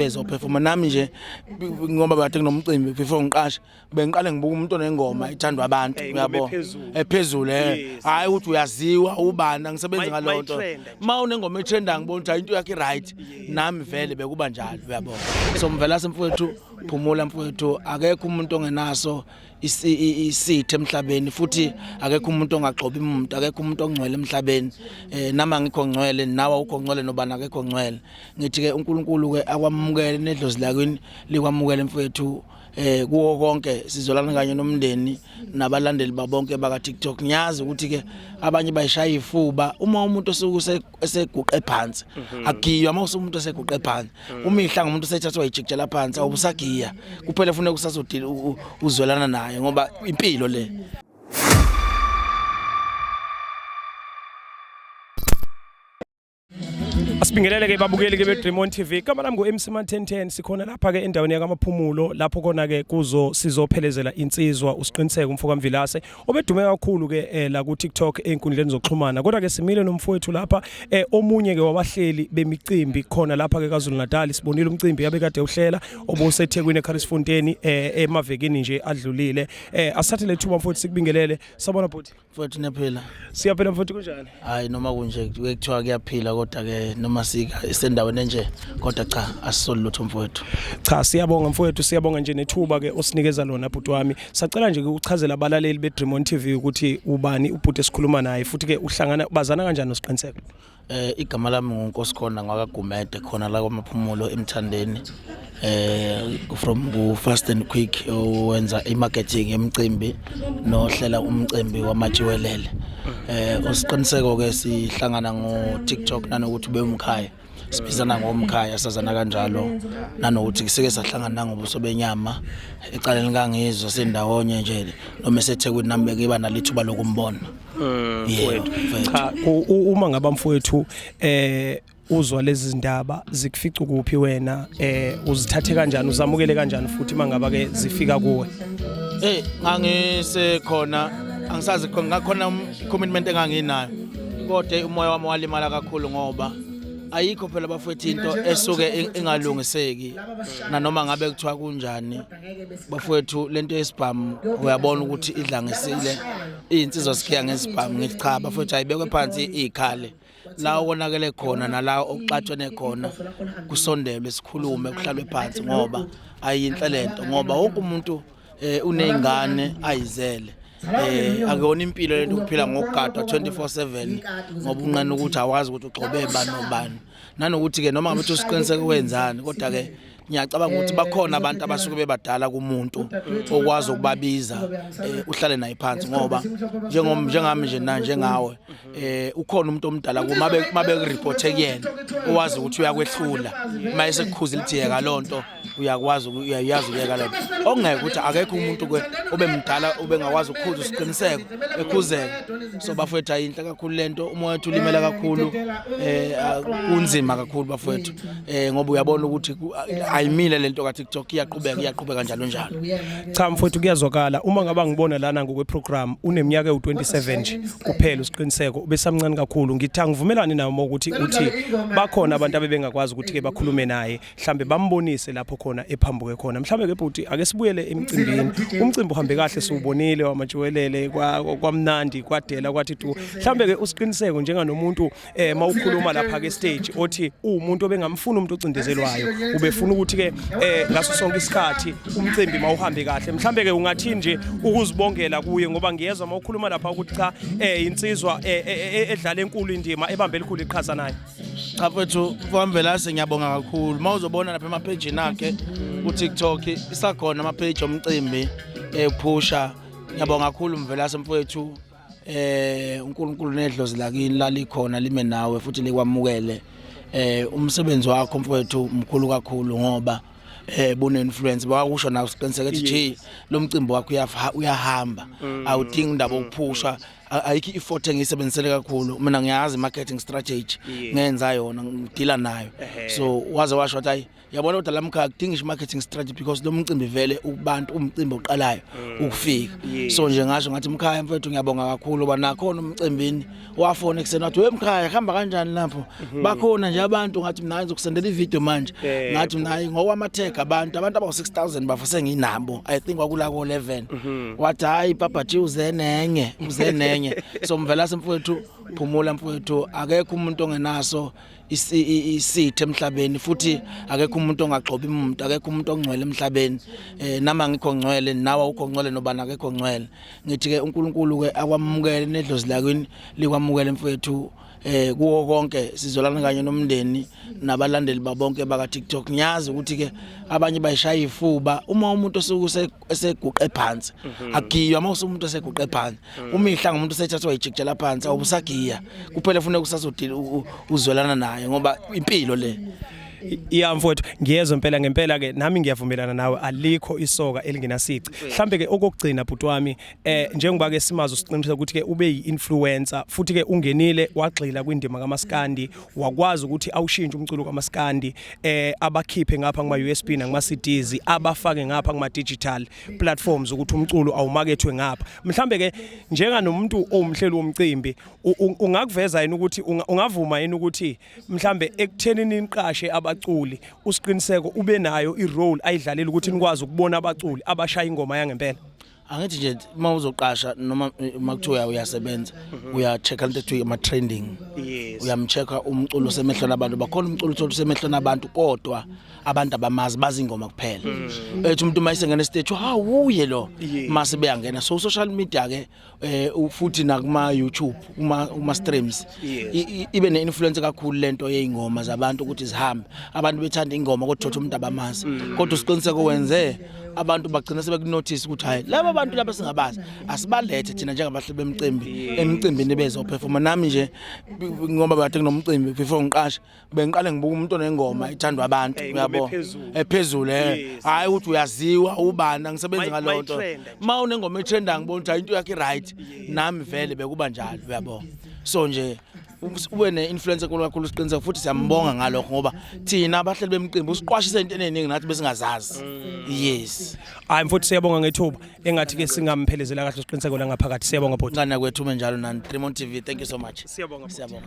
Performa nami nje ngoba kade nginomcimbi before ngiqashe bengiqale ngibuka umuntu onengoma ithandwa abantu uyabo ephezulu hayi ukuthi uyaziwa ubani angisebenzi ngalonto unengoma etrenda ngibona ukuthi into yakhe right nami vele bekuba njalo uyabo so mvela semfowethu phumula mfowethu akekho umuntu ongenaso isithe emhlabeni futhi akekho umuntu ongagxoba umuntu akekho umuntu ongcwele emhlabeni nama ngikho ngcwele nawe ukho ngcwele nobani akekho ngcwele ngithi ke uNkulunkulu ke akwamukele nedlozi lakini likwamukele mfowethu kuwo konke sizolana kanye nomndeni nabalandeli babonke baka TikTok ngiyazi ukuthi ke abanye bayishaya ifuba uma umuntu eseguqe phansi agiywa uma umuntu eseguqe phansi uma ihlanga umuntu sethathwa ijikjela phansi awubusagiya kuphela ufuna ukusazodila uzwelana naye ngoba impilo le. Asibingelele ke babukeli ke be Dream On TV kama lami ngo MC Man 1010 sikhona lapha ke endaweni yakaMaphumulo lapho khona ke sizophelezela insizwa usiqiniseke umfoka Mvilase obedume kakhulu ke la ku TikTok einkundleni zokuxhumana kodwa ke simile nomfowethu lapha omunye ke wabahleli bemicimbi khona lapha ke KwaZulu Natal sibonile umcimbi yabe kade uhlela obuseThekwini eKharisfonteni emavekini nje adlulile asathe lethuba mfowethu sikubingelele sabona bhuti Mfowethu nephila siyaphela mfowethu kunjani hayi noma kunje kuthiwa kuyaphila kodwa ke noma sika isendaweni nje kodwa cha asisoli lutho mfowethu. Cha siyabonga mfowethu siyabonga nje nethuba ke osinikeza lona bhuti wami sacela nje ukuchazela abalaleli be Dream On TV ukuthi ubani ubhuti esikhuluma naye futhi ke bazana kanjani nosiqiniseko. Igama lami nguNkosikhona ngwakaGumede khona la kwaMaphumulo eMthandeni from ku Fast and Quick owenza imarketing emcimbi nohlela umcimbi wamajiwelele osiqiniseko ke sihlangana ngo TikTok nanokuthi ube umkhaya sibizana ngomkhaya sazana kanjalo nanokuthi sike sahlangana ngobuso benyama ecaleni kangizwe sendawonye nje noma eseThekwini nami beke bana lithuba lokumbona. Cha uma ngaba mfowethu uzwa lezi zindaba zikufica kuphi wena uzithathe kanjani uzamukele kanjani futhi mangaba ke zifika kuwe. Ngangise khona angisazi ngakhona commitment enganginayo kodwa umoya wami walimala kakhulu ngoba ayikho phela bafowethu into esuke engalungiseki nanoma ngabe kuthiwa kunjani bafowethu lento yesibhamu uyabona ukuthi idlangisile insizwa sikhiya ngesibhamu ngithi cha bafowethu ayibekwe phansi ikhale la okonakele khona nala okuxatshene khona kusondelwe sikhulume kuhlalwe phansi ngoba ayinhle lento ngoba wonke umuntu unezingane ayizele akuyona impilo lento ukuphila ngokugadwa 24/7 ngoba unqane ukuthi awazi ukuthi ugxobe bani nobani nanokuthi ke noma ngabe usiqiniseke wenzani kodwa ke ngiyacabanga ukuthi bakhona abantu abasuke bebadala kumuntu okwazi ukubabiza uhlale naye phansi ngoba njengami nje njengawe ukhona umuntu omdala mabe report kuyena owazi ukuthi uyakwehlula mayese kukhuzile lithi yeka lonto uyakwazi uyayazi uyeka lonto okungeke ukuthi akekho umuntu ke obemdala obengakwazi ukukhuza isiqiniseko ekhuzeka so bafowethu ayinhle kakhulu lento umoya wethu ulimela kakhulu kunzima kakhulu bafowethu ngoba uyabona ukuthi ayimile lento ka TikTok iyaqhubeka njalo njalo. Cha mfowethu kuyazwakala uma ngaba ngibona lana ngokwe program uneminyaka u27 nje kuphela usiqiniseko besamncane kakhulu ngithi angivumelani nawo ukuthi uthi bakhona abantu abebengakwazi ukuthi ke bakhulume naye mhlambe bambonise lapho khona ephambuke khona mhlambe ke bhuti ake sibuyele emcimbini umcimbi uhambe kahle siubonile wamajiwelele kwamnandi kwadela kwathi tu mhlambe ke usiqiniseko njenganomuntu mawukhuluma lapha ke stage othi umuntu obengamfuna umuntu ocindezelwayo ubefuna ukuthi ke ngaso sonke isikhathi umcimbi mawuhambe kahle mhlambe ke ungathi nje ukuzibongela kuye ngoba ngiyezwa mawukhuluma lapha ukuthi cha insizwa edlala enkulu indima ebambe elikhulu iqhaza naye. Cha mfethu Mvilase ngiyabonga kakhulu mawuzobona lapha emapage nakhe ku TikTok isakhona amapage omcimbi ephusha ngiyabonga kakhulu Mvilase mfethu uNkulunkulu nedlozi lakini lalikhona lime nawe futhi likwamukele umsebenzi wakho mfowethu mkhulu kakhulu ngoba bune influence bakusho nawe siqiniseke ukuthi lo mcimbi wakho uyahamba awudingi indaba ukuphusha ayikho effort engisebenzisele kakhulu mina ngiyazi marketing strategy ngenza yona ngidila nayo so waze washo ukuthi yabona kodwa lamkhaya kudinga marketing strategy because lo mcimbi vele kubantu umcimbi oqalayo ukufika so nje ngasho ngathi mkhaya mfethu ngiyabonga kakhulu ba nakhona umcimbini wafona ekseni wathi we mkhaya hamba kanjani lapho bakhona nje abantu ngathi mina ngizokusendela ivideo manje ngathi mina ngokwamatheka abantu aba-6000 bafuse nginabo I think wakula ko 11 wathi hayi papa G uze nenye so mvela semfowethu phumula mfowethu akekho umuntu ongenaso isithe emhlabeni futhi akekho umuntu ongaxobi umuntu akekho umuntu ongcwele emhlabeni nama ngikho ngcwele nawe ukho ngcwele nobana akekho ngcwele ngithi ke uNkulunkulu ke akwamukele nedlozi lakini likwamukele mfowethu kuwo konke sizolana kanye nomndeni nabalandeli babonke baka TikTok ngiyazi ukuthi ke abanye bayishaya ifuba uma umuntu oseguqe phansi agiywa uma umuntu oseguqe phansi umihla ngomuntu osethathwa ijikjela phansi awubusagiya kuphela ufuna ukusazodila uzwelana naye ngoba impilo le iya mfowethu ngiyezwe ngempela ke nami ngiyavumelana nawe alikho isoka elingenasici mhlambe ke okugcina bhuti wami njengoba ke simazo siqiniseka ukuthi ke ube yi-influencer futhi ke ungenile wagxila kwindima kaMaskandi wakwazi ukuthi awushintshe umculo kaMaskandi abakhiphe ngapha kuma USB nakuma CDs abafake ngapha kuma digital platforms ukuthi umculo awumakethwe ngapha mhlambe ke njenganomuntu owumhleli womcimbi ungakuveza yini ukuthi ungavuma yini ukuthi mhlambe ekuthenini inqashe abaculi usiqiniseko ube nayo irole ayidlalela ukuthi nikwazi ukubona abaculi abashaya ingoma yangempela angithi nje uma uzoqasha noma makuthiwa uyasebenza uya-check into ethiwa ama-trending uyamchecka umculo osemehlweni abantu bakhona umculo othola usemehlweni abantu kodwa abantu abamazi bazi ingoma kuphela ethi umuntu mayisengena stage uye lo mase beyangena so social media ke futhi nakuma YouTube uma streams ibe ne-influence kakhulu lento yeingoma zabantu ukuthi zihambe abantu bethanda ingoma kodwa umuntu abamazi kodwa usiqiniseko wenze abantu bagcina sebekunotice ukuthi hayi laba bantu laba singabazi asibalethe thina njengabahleli bemicimbi emicimbini bezoperforma nami nje ngoba bathe kunomcimbi before ngiqasha bengiqale ngibuka umuntu onengoma ithandwa abantu uyabo ephezulu hayi ukuthi uyaziwa ubani ngisebenza ngalonto ma unengoma etrenda ngibona ukuthi into yakhe right nami vele bekuba njalo uyabo so nje ube ne-influence enkulu kakhulu siqiniseka futhi siyambonga ngalokho ngoba thina abahleli bemicimbi usiqwashisa into eningi nathi besingazazi yes hayi mfuthi siyabonga ngethuba engathi ke singamphelezela kahle siqiniseko la ngaphakathi siyabonga bhuti ngana kwethu menjalo nani Tremont TV thank you so much siyabonga siyabonga